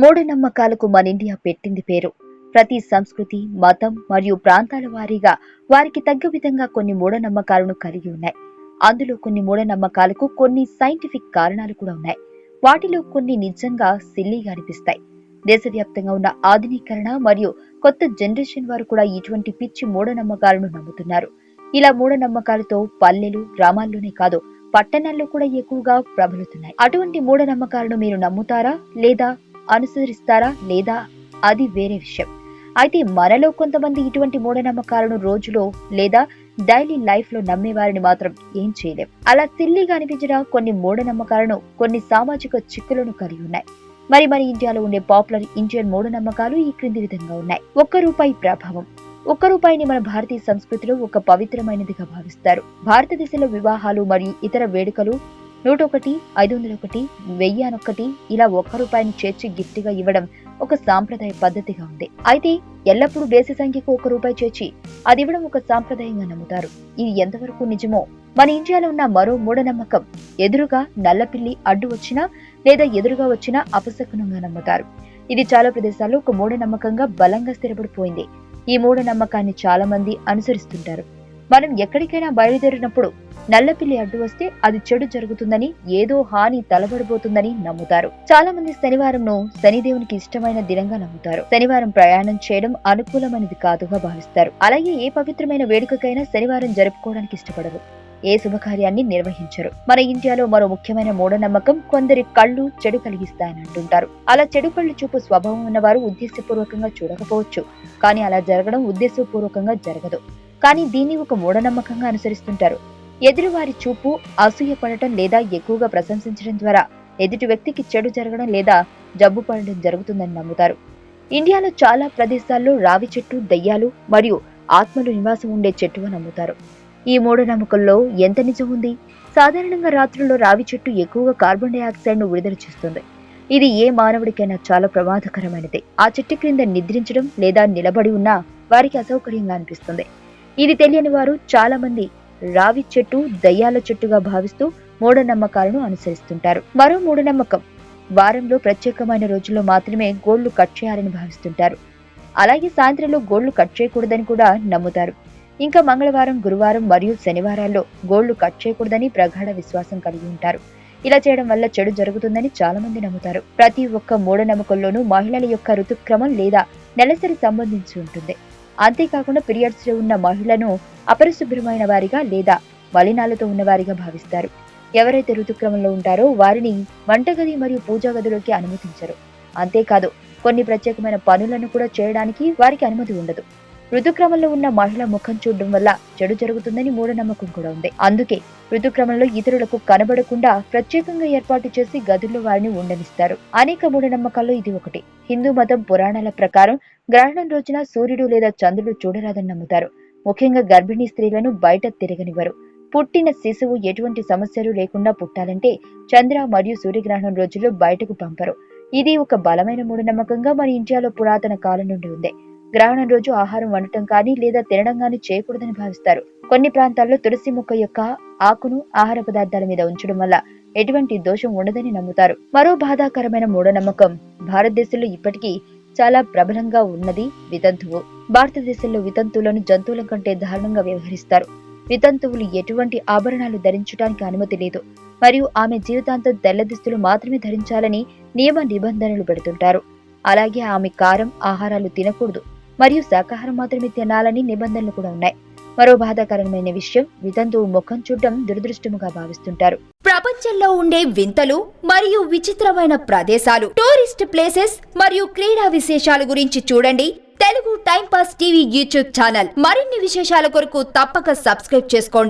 మూఢనమ్మకాలకు మన ఇండియా పెట్టింది పేరు. ప్రతి సంస్కృతి, మతం మరియు ప్రాంతాల వారీగా వారికి తగ్గ విధంగా కొన్ని మూఢనమ్మకాలను కలిగి ఉన్నాయి. అందులో కొన్ని మూఢనమ్మకాలకు కొన్ని సైంటిఫిక్ కారణాలు కూడా ఉన్నాయి. వాటిలో కొన్ని నిజంగా సిల్లీగా అనిపిస్తాయి. దేశవ్యాప్తంగా ఉన్న ఆధునీకరణ మరియు కొత్త జనరేషన్ వారు కూడా ఇటువంటి పిచ్చి మూఢనమ్మకాలను నమ్ముతున్నారు. ఇలా మూఢనమ్మకాలతో పల్లెలు, గ్రామాల్లోనే కాదు పట్టణాల్లో కూడా ఎక్కువగా ప్రబలుతున్నాయి. అటువంటి మూఢనమ్మకాలను మీరు నమ్ముతారా లేదా అనుసరిస్తారా లేదా అది వేరే విషయం. అయితే మనలో కొంతమంది ఇటువంటి మూఢనమ్మకాలను రోజులో లేదా డైలీ లైఫ్ లో నమ్మే వారిని మాత్రం ఏం చేయలేం. అలా సిల్లీగా అనిపించిన కొన్ని మూఢనమ్మకాలను కొన్ని సామాజిక చిక్కులను కలిగి ఉన్నాయి. మరి మన ఇండియాలో ఉండే పాపులర్ ఇండియన్ మూఢనమ్మకాలు ఈ క్రింది విధంగా ఉన్నాయి. ₹1 ప్రభావం. ₹1 మన భారతీయ సంస్కృతిలో ఒక పవిత్రమైనదిగా భావిస్తారు. భారతదేశంలో వివాహాలు మరియు ఇతర వేడుకలు 101, 501, 1001 ఇలా ₹1 చేర్చి గిఫ్ట్ గా ఇవ్వడం ఒక సాంప్రదాయ పద్ధతిగా ఉంది. అయితే ఎల్లప్పుడూ బేసి సంఖ్యకు ₹1 చేర్చి అది ఇవ్వడం ఒక సాంప్రదాయంగా నమ్ముతారు. ఇది ఎంతవరకు నిజమో మన ఇండియాలో ఉన్న మరో మూఢనమ్మకం ఎదురుగా నల్లపిల్లి అడ్డు వచ్చినా లేదా ఎదురుగా వచ్చినా అపశకునంగా నమ్ముతారు. ఇది చాలా ప్రదేశాల్లో ఒక మూఢనమ్మకంగా బలంగా స్థిరపడిపోయింది. ఈ మూఢనమ్మకాన్ని చాలా మంది అనుసరిస్తుంటారు. మనం ఎక్కడికైనా బయలుదేరినప్పుడు నల్లపిల్లి అడ్డు వస్తే అది చెడు జరుగుతుందని, ఏదో హాని తలబడిపోతుందని నమ్ముతారు. చాలా మంది శనివారంను శనిదేవునికి ఇష్టమైన దినంగా నమ్ముతారు. శనివారం ప్రయాణం చేయడం అనుకూలమైనది కాదుగా భావిస్తారు. అలాగే ఏ పవిత్రమైన వేడుకకైనా శనివారం జరుపుకోవడానికి ఇష్టపడరు. ఏ శుభకార్యాన్ని నిర్వహించరు. మన ఇండియాలో మరో ముఖ్యమైన మూఢనమ్మకం కొందరి కళ్ళు చెడు కలిగిస్తాయని అంటుంటారు. అలా చెడు కళ్ళు చూపు స్వభావం ఉన్నవారు ఉద్దేశపూర్వకంగా చూడకపోవచ్చు, కానీ అలా జరగడం ఉద్దేశపూర్వకంగా జరగదు. కానీ దీన్ని ఒక మూఢనమ్మకంగా అనుసరిస్తుంటారు. ఎదురువారి చూపు అసూయ పడటం లేదా ఎక్కువగా ప్రశంసించడం ద్వారా ఎదుటి వ్యక్తికి చెడు జరగడం లేదా జబ్బు పడడం జరుగుతుందని నమ్ముతారు. ఇండియాలో చాలా ప్రదేశాల్లో రావి చెట్టు దయ్యాలు మరియు ఆత్మలు నివాసం ఉండే చెట్టుగా నమ్ముతారు. ఈ మూఢనమ్మకంలో ఎంత నిజం ఉంది? సాధారణంగా రాత్రుల్లో రావి చెట్టు ఎక్కువగా కార్బన్ డైఆక్సైడ్ ను విడుదల చేస్తుంది. ఇది ఏ మానవుడికైనా చాలా ప్రమాదకరమైనది. ఆ చెట్టు క్రింద నిద్రించడం లేదా నిలబడి ఉన్నా వారికి అసౌకర్యంగా అనిపిస్తుంది. ఇది తెలియని వారు చాలా మంది రావి చెట్టు దయ్యాల చెట్టుగా భావిస్తూ మూఢనమ్మకాలను అనుసరిస్తుంటారు. మరో మూఢనమ్మకం వారంలో ప్రత్యేకమైన రోజుల్లో మాత్రమే గోళ్లు కట్ చేయాలని భావిస్తుంటారు. అలాగే సాయంత్రంలో గోళ్లు కట్ చేయకూడదని కూడా నమ్ముతారు. ఇంకా మంగళవారం, గురువారం మరియు శనివారాల్లో గోళ్లు కట్ చేయకూడదని ప్రగాఢ విశ్వాసం కలిగి ఉంటారు. ఇలా చేయడం వల్ల చెడు జరుగుతుందని చాలా మంది నమ్ముతారు. ప్రతి ఒక్క మూఢనమ్మకంలోనూ మహిళల యొక్క ఋతుక్రమం లేదా నెలసరి సంబంధించి ఉంటుంది. అంతేకాకుండా పీరియడ్స్ లో ఉన్న మహిళను అపరిశుభ్రమైన వారిగా లేదా మలినాలతో ఉన్నవారిగా భావిస్తారు. ఎవరైతే ఋతుక్రమంలో ఉంటారో వారిని వంటగది మరియు పూజా గదిలోకి అనుమతించరు. అంతేకాదు కొన్ని ప్రత్యేకమైన పనులను కూడా చేయడానికి వారికి అనుమతి ఉండదు. ఋతుక్రమంలో ఉన్న మహిళ ముఖం చూడడం వల్ల చెడు జరుగుతుందని మూఢనమ్మకం కూడా ఉంది. అందుకే ఋతుక్రమంలో ఇతరులకు కనబడకుండా ప్రత్యేకంగా ఏర్పాటు చేసి గదుల్లో వారిని ఉండనిస్తారు. అనేక మూఢనమ్మకాల్లో ఇది ఒకటి. హిందూ మతం పురాణాల ప్రకారం గ్రహణం రోజున సూర్యుడు లేదా చంద్రుడు చూడరాదని నమ్ముతారు. ముఖ్యంగా గర్భిణీ స్త్రీలను బయట తిరగనివ్వరు. పుట్టిన శిశువు ఎటువంటి సమస్యలు లేకుండా పుట్టాలంటే చంద్ర మరియు సూర్యగ్రహణం రోజుల్లో బయటకు పంపరు. ఇది ఒక బలమైన మూఢనమ్మకంగా మన ఇండియాలో పురాతన కాలం నుండి ఉంది. గ్రహణం రోజు ఆహారం వండటం కానీ లేదా తినడం కానీ చేయకూడదని భావిస్తారు. కొన్ని ప్రాంతాల్లో తులసి మొక్క యొక్క ఆకును ఆహార పదార్థాల మీద ఉంచడం వల్ల ఎటువంటి దోషం ఉండదని నమ్ముతారు. మరో బాధాకరమైన మూఢనమ్మకం భారతదేశంలో ఇప్పటికీ చాలా ప్రబలంగా ఉన్నది వితంతువు. భారతదేశంలో వితంతువులను జంతువుల కంటే దారుణంగా వ్యవహరిస్తారు. వితంతువులు ఎటువంటి ఆభరణాలు ధరించడానికి అనుమతి లేదు మరియు ఆమె జీవితాంతం తెల్ల దుస్తులు మాత్రమే ధరించాలని నియమ నిబంధనలు పెడుతుంటారు. అలాగే ఆమె కారం ఆహారాలు తినకూడదు మరియు శాకాహారం మాత్రమే తినాలని నిబంధనలు కూడా ఉన్నాయి. మరో బాధాకరమైన విషయం వితంతువు ముఖం చూడడం దురదృష్టముగా భావిస్తుంటారు. ప్రపంచంలో ఉండే వింతలు మరియు విచిత్రమైన ప్రదేశాలు, టూరిస్ట్ ప్లేసెస్ మరియు క్రీడా విశేషాల గురించి చూడండి Telugu time pass TV YouTube channel. మరిన్ని విశేషాల కొరకు తప్పక సబ్స్క్రైబ్ చేసుకోండి.